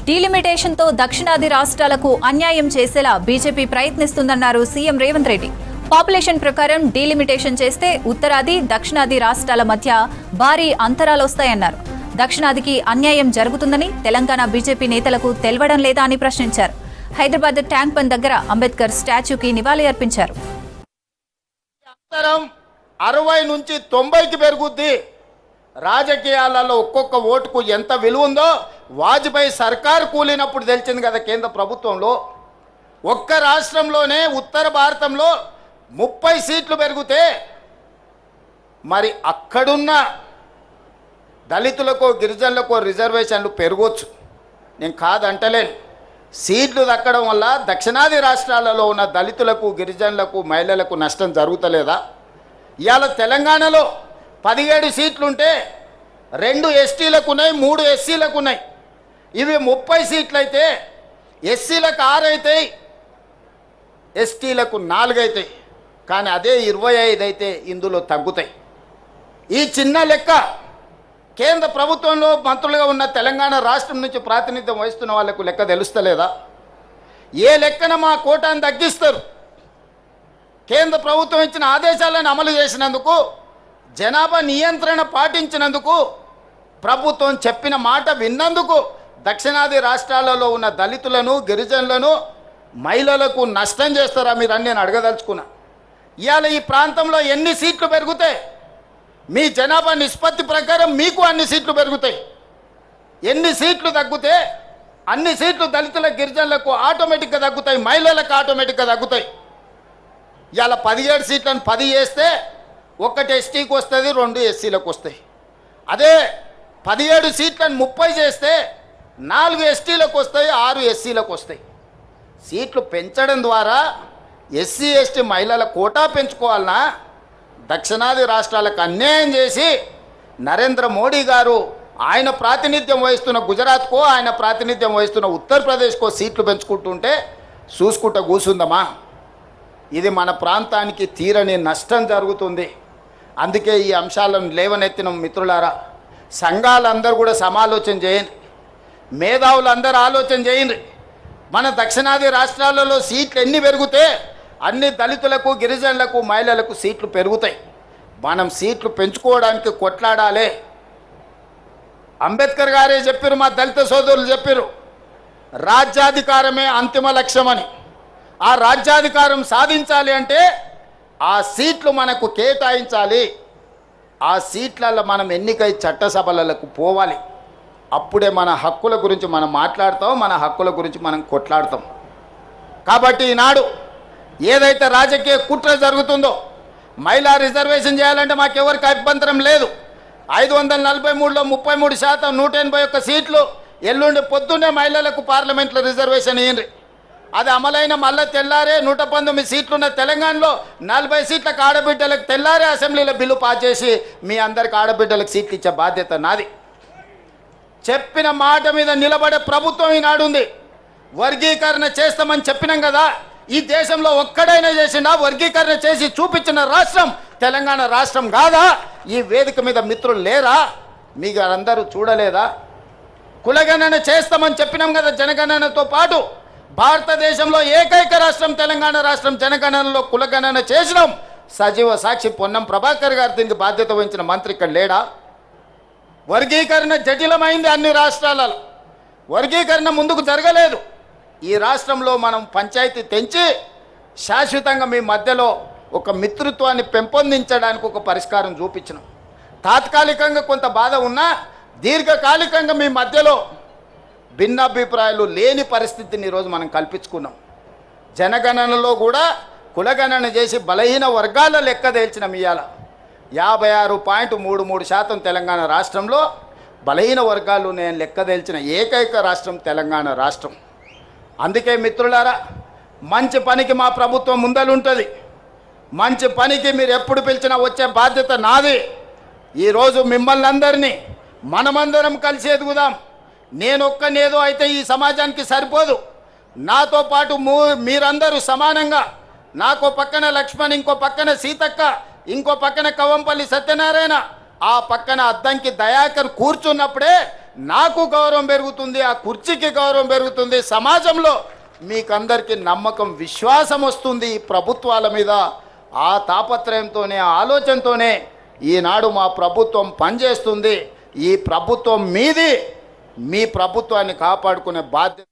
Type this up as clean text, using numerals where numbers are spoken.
డీలిమిటేషన్తో దక్షిణాది రాష్ట్రాలకు అన్యాయం చేసేలా బీజేపీ ప్రయత్నిస్తుందన్నారు సీఎం రేవంత్ రెడ్డి. పాపులేషన్ ప్రకారం డీలిమిటేషన్ చేస్తే ఉత్తరాది, దక్షిణాది రాష్ట్రాల మధ్య భారీ అంతరాలొస్తాయన్నారు. దక్షిణాదికి అన్యాయం జరుగుతుందని తెలంగాణ బీజేపీ నేతలకు తెలవడం లేదా అని ప్రశ్నించారు. హైదరాబాద్ ట్యాంక్ బండ్ దగ్గర అంబేద్కర్ స్టాచ్యూకి నివాళి అర్పించారు. 60 నుంచి 90కి పెరుగుద్ది. రాజకీయాలలో ఒక్కొక్క ఓటుకు ఎంత విలువ ఉందో వాజ్పేయి సర్కారు కూలినప్పుడు తెలిసింది కదా. కేంద్ర ప్రభుత్వంలో ఒక్క రాష్ట్రంలోనే ఉత్తర భారతంలో 30 సీట్లు పెరిగితే మరి అక్కడున్న దళితులకు, గిరిజనులకు రిజర్వేషన్లు పెరగవచ్చు. నేను కాదంటలేను. సీట్లు దక్కడం వల్ల దక్షిణాది రాష్ట్రాలలో ఉన్న దళితులకు, గిరిజనులకు, మహిళలకు నష్టం జరుగుతలేదా? ఇవాళ తెలంగాణలో 17 సీట్లుంటే 2 ఎస్టీలకు ఉన్నాయి, 3 ఎస్సీలకు ఉన్నాయి. ఇవి 30 సీట్లు అయితే ఎస్సీలకు 6 అవుతాయి, ఎస్టీలకు 4 అవుతాయి. కానీ అదే 25 అయితే ఇందులో తగ్గుతాయి. ఈ చిన్న లెక్క కేంద్ర ప్రభుత్వంలో మంత్రులుగా ఉన్న తెలంగాణ రాష్ట్రం నుంచి ప్రాతినిధ్యం వహిస్తున్న వాళ్లకు లెక్క తెలుస్తలేదా? ఏ లెక్కన మా కోటాను తగ్గిస్తారు? కేంద్ర ప్రభుత్వం ఇచ్చిన ఆదేశాలను అమలు చేసినందుకు, జనాభా నియంత్రణ పాటించినందుకు, ప్రభుత్వం చెప్పిన మాట విన్నందుకు దక్షిణాది రాష్ట్రాలలో ఉన్న దళితులను, గిరిజనులను, మహిళలకు నష్టం చేస్తారా మీరని నేను అడగదలుచుకున్నా. ఇవాళ ఈ ప్రాంతంలో ఎన్ని సీట్లు పెరుగుతాయి? మీ జనాభా నిష్పత్తి ప్రకారం మీకు అన్ని సీట్లు పెరుగుతాయి. ఎన్ని సీట్లు తగ్గితే అన్ని సీట్లు దళితుల, గిరిజనులకు ఆటోమేటిక్గా తగ్గుతాయి, మహిళలకు ఆటోమేటిక్గా తగ్గుతాయి. ఇవాళ 17 సీట్లను 10 చేస్తే 1 ఎస్టీకి వస్తుంది, 2 ఎస్సీలకు వస్తాయి. అదే 17 సీట్లను 30 చేస్తే 4 ఎస్టీలకు వస్తాయి, 6 ఎస్సీలకు వస్తాయి. సీట్లు పెంచడం ద్వారా ఎస్సీ, ఎస్టీ మహిళల కోటా పెంచుకోవాలన్నా దక్షిణాది రాష్ట్రాలకు అన్యాయం చేసి నరేంద్ర మోడీ గారు ఆయన ప్రాతినిధ్యం వహిస్తున్న గుజరాత్కో, ఆయన ప్రాతినిధ్యం వహిస్తున్న ఉత్తరప్రదేశ్కో సీట్లు పెంచుకుంటుంటే చూసుకుంటూ కూర్చుందమా? ఇది మన ప్రాంతానికి తీరని నష్టం జరుగుతుంది. అందుకే ఈ అంశాలను లేవనెత్తిన మిత్రులారా, సంఘాలందరూ కూడా సమాలోచన చేయండి, మేధావులందరూ ఆలోచన చేయండి. మన దక్షిణాది రాష్ట్రాలలో సీట్లు ఎన్ని పెరిగితే అన్ని దళితులకు, గిరిజనులకు, మహిళలకు సీట్లు పెరుగుతాయి. మనం సీట్లు పెంచుకోవడానికి కొట్లాడాలి. అంబేద్కర్ గారే చెప్పారు, మా దళిత సోదరులు చెప్పారు, రాజ్యాధికారమే అంతిమ లక్ష్యమని. ఆ రాజ్యాధికారం సాధించాలి అంటే ఆ సీట్లు మనకు కేటాయించాలి. ఆ సీట్లలో మనం ఎన్నికై చట్టసభలకు పోవాలి. అప్పుడే మన హక్కుల గురించి మనం మాట్లాడతాం, మన హక్కుల గురించి మనం కొట్లాడతాం. కాబట్టి ఈనాడు ఏదైతే రాజకీయ కుట్ర జరుగుతుందో, మహిళా రిజర్వేషన్ చేయాలంటే మాకెవరికి అభ్యంతరం లేదు. 543లో 33%, 181 సీట్లు ఎల్లుండి పొద్దున్నే మహిళలకు పార్లమెంట్లో రిజర్వేషన్ ఇయ్యండి. అది అమలైన మళ్ళీ తెల్లారే 119 సీట్లున్న తెలంగాణలో 40 సీట్లకు ఆడబిడ్డలకు తెల్లారే అసెంబ్లీలో బిల్లు పాస్ చేసి మీ అందరికి ఆడబిడ్డలకు సీట్లు ఇచ్చే బాధ్యత నాది. చెప్పిన మాట మీద నిలబడే ప్రభుత్వం ఈనాడు ఉంది. వర్గీకరణ చేస్తామని చెప్పినాం కదా, ఈ దేశంలో ఒక్కడైనా చేసినా వర్గీకరణ చేసి చూపించిన రాష్ట్రం తెలంగాణ రాష్ట్రం కాదా? ఈ వేదిక మీద మిత్రులు లేరా? మీకు అందరూ చూడలేదా? కులగణన చేస్తామని చెప్పినాం కదా. జనగణనతో పాటు భారతదేశంలో ఏకైక రాష్ట్రం తెలంగాణ రాష్ట్రం. జనగణనలో కులగణన చేసినాం. సజీవ సాక్షి పొన్నం ప్రభాకర్ గారు దీనికి బాధ్యత వహించిన మంత్రి ఇక్కడ లేడా? వర్గీకరణ జటిలమైంది అన్ని రాష్ట్రాలలో. వర్గీకరణ ముందుకు జరగలేదు. ఈ రాష్ట్రంలో మనం పంచాయతీ తెంచి శాశ్వతంగా మీ మధ్యలో ఒక మిత్రుత్వాన్ని పెంపొందించడానికి ఒక పరిష్కారం చూపించినాం. తాత్కాలికంగా కొంత బాధ ఉన్నా దీర్ఘకాలికంగా మీ మధ్యలో భిన్నాభిప్రాయాలు లేని పరిస్థితిని ఈరోజు మనం కల్పించుకున్నాం. జనగణనలో కూడా కులగణన చేసి బలహీన వర్గాల లెక్క తేల్చిన ఇవాళ 56.33% తెలంగాణ రాష్ట్రంలో బలహీన వర్గాలు నేను లెక్క తేల్చిన ఏకైక రాష్ట్రం తెలంగాణ రాష్ట్రం. అందుకే మిత్రులారా, మంచి పనికి మా ప్రభుత్వం ముందలుంటుంది. మంచి పనికి మీరు ఎప్పుడు పిలిచినా వచ్చే బాధ్యత నాది. ఈరోజు మిమ్మల్ని అందరినీ మనమందరం కలిసి ఎదుగుదాం. నేనొక్కనేదో అయితే ఈ సమాజానికి సరిపోదు. నాతో పాటు మీరందరూ సమానంగా, నాకో పక్కన లక్ష్మణ్, ఇంకో పక్కన సీతక్క, ఇంకో పక్కన కవంపల్లి సత్యనారాయణ, ఆ పక్కన అద్దంకి దయాకర్ కూర్చున్నప్పుడే నాకు గౌరవం పెరుగుతుంది, ఆ కుర్చీకి గౌరవం పెరుగుతుంది, సమాజంలో మీకందరికీ నమ్మకం విశ్వాసం వస్తుంది ఈ ప్రభుత్వాల మీద. ఆ తాపత్రయంతోనే ఆ ఆలోచనతోనే ఈనాడు మా ప్రభుత్వం పనిచేస్తుంది. ఈ ప్రభుత్వం మీది, మీ ప్రభుత్వాన్ని కాపాడుకునే బాధ్యత